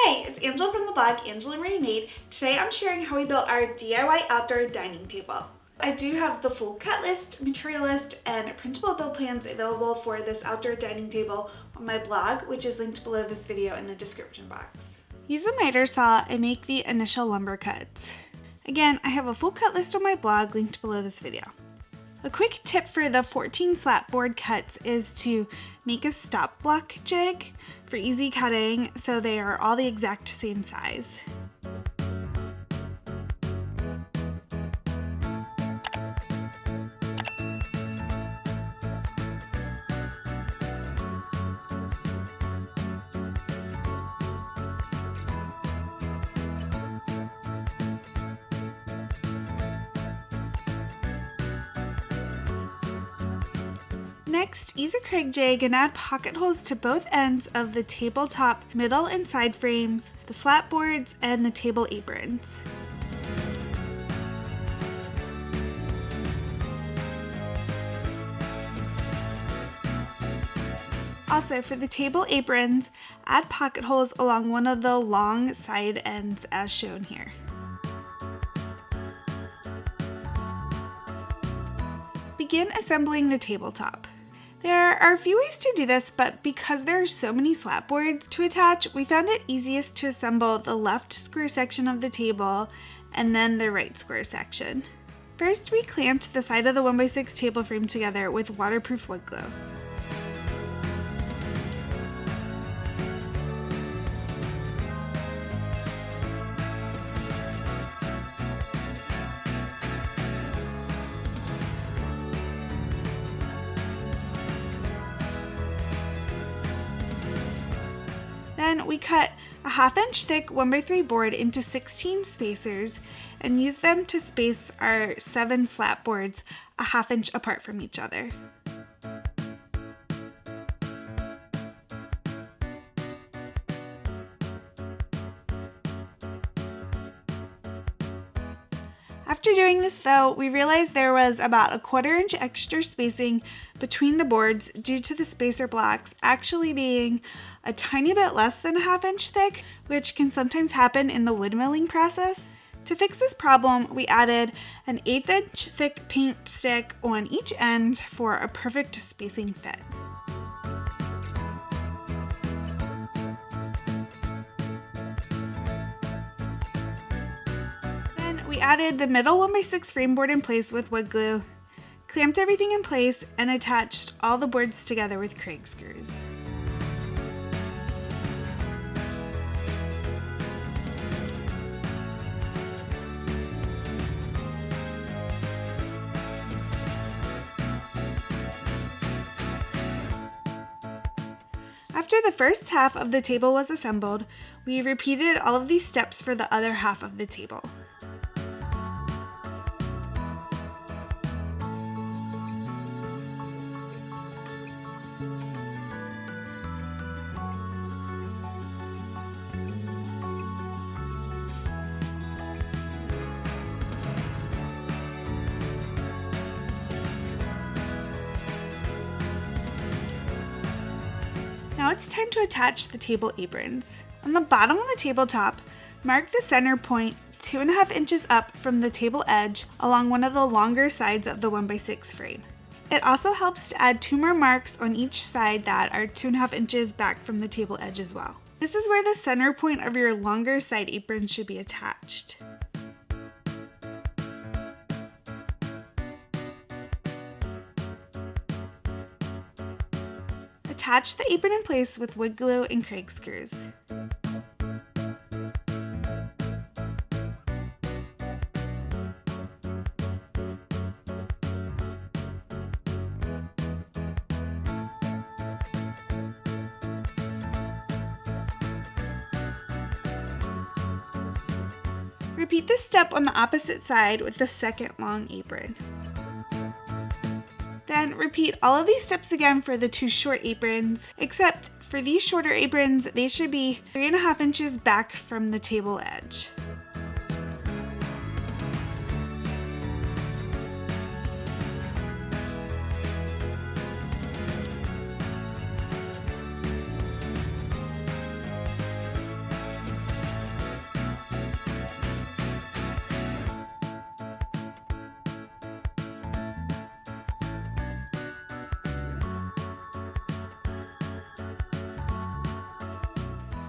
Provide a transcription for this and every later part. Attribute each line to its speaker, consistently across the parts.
Speaker 1: Hey, it's Angela from the blog Angela Marie Made. Today I'm sharing how we built our DIY outdoor dining table. I do have the full cut list, material list, and printable build plans available for this outdoor dining table on my blog, which is linked below this video in the description box. Use a miter saw and make the initial lumber cuts. Again, I have a full cut list on my blog linked below this video. A quick tip for the 14 slat board cuts is to make a stop block jig for easy cutting so they are all the exact same size. Next, use a Kreg jig and add pocket holes to both ends of the tabletop middle and side frames, the slat boards, and the table aprons. Also, for the table aprons, add pocket holes along one of the long side ends as shown here. Begin assembling the tabletop. There are a few ways to do this, but because there are so many slat boards to attach, we found it easiest to assemble the left square section of the table and then the right square section. First, we clamped the side of the 1x6 table frame together with waterproof wood glue. Then we cut a 1/2 inch thick 1x3 board into 16 spacers and used them to space our 7 slat boards a 1/2 inch apart from each other. After doing this though, we realized there was about a 1/4 inch extra spacing between the boards due to the spacer blocks actually being a tiny bit less than a 1/2 inch thick, which can sometimes happen in the wood milling process. To fix this problem, we added an 1/8 inch thick paint stick on each end for a perfect spacing fit. We added the middle 1x6 frame board in place with wood glue, clamped everything in place, and attached all the boards together with Kreg screws. After the first half of the table was assembled, we repeated all of these steps for the other half of the table. Now it's time to attach the table aprons. On the bottom of the tabletop, mark the center point 2.5 inches up from the table edge along one of the longer sides of the 1x6 frame. It also helps to add 2 more marks on each side that are 2.5 inches back from the table edge as well. This is where the center point of your longer side apron should be attached. Attach the apron in place with wood glue and Kreg screws. Repeat this step on the opposite side with the second long apron. Then repeat all of these steps again for the 2 short aprons, except for these shorter aprons, they should be 3.5 inches back from the table edge.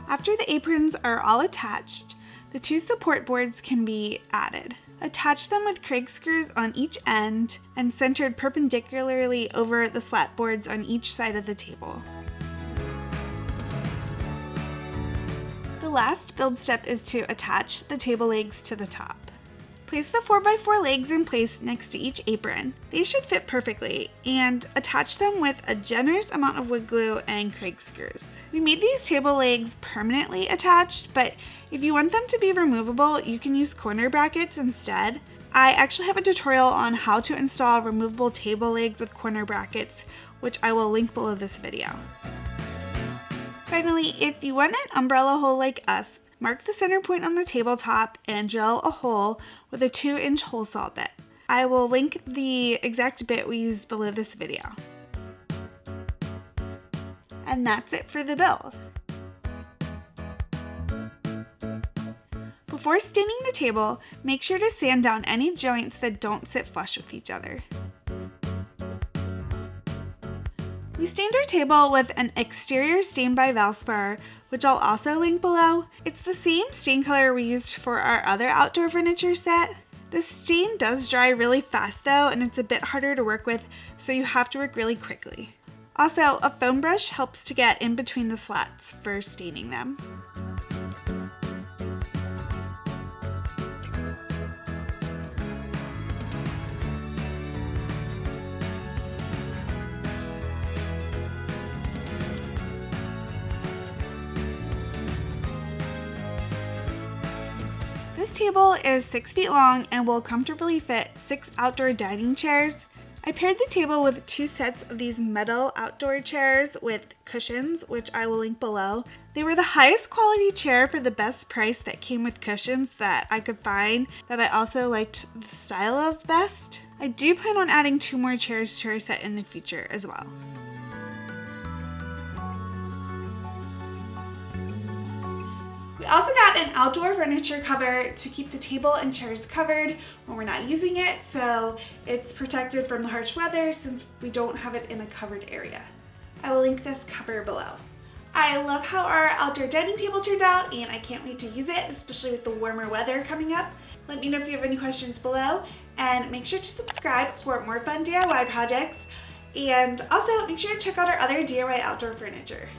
Speaker 1: After the aprons are all attached, the 2 support boards can be added. Attach them with Kreg screws on each end and centered perpendicularly over the slat boards on each side of the table. The last build step is to attach the table legs to the top. Place the 4x4 legs in place next to each apron. They should fit perfectly, and attach them with a generous amount of wood glue and Kreg screws. We made these table legs permanently attached, but if you want them to be removable, you can use corner brackets instead. I actually have a tutorial on how to install removable table legs with corner brackets, which I will link below this video. Finally, if you want an umbrella hole like us, mark the center point on the tabletop and drill a hole with a 2-inch hole saw bit. I will link the exact bit we used below this video. And that's it for the build. Before staining the table, make sure to sand down any joints that don't sit flush with each other. We stained our table with an exterior stain by Valspar, which I'll also link below. It's the same stain color we used for our other outdoor furniture set. The stain does dry really fast though, and it's a bit harder to work with, so you have to work really quickly. Also, a foam brush helps to get in between the slats for staining them. This table is 6 feet long and will comfortably fit 6 outdoor dining chairs. I paired the table with 2 sets of these metal outdoor chairs with cushions, which I will link below. They were the highest quality chair for the best price that came with cushions that I could find, that I also liked the style of best. I do plan on adding 2 more chairs to our set in the future as well. We also got an outdoor furniture cover to keep the table and chairs covered when we're not using it, so it's protected from the harsh weather since we don't have it in a covered area. I will link this cover below. I love how our outdoor dining table turned out, and I can't wait to use it, especially with the warmer weather coming up. Let me know if you have any questions below, and make sure to subscribe for more fun DIY projects, and also make sure to check out our other DIY outdoor furniture.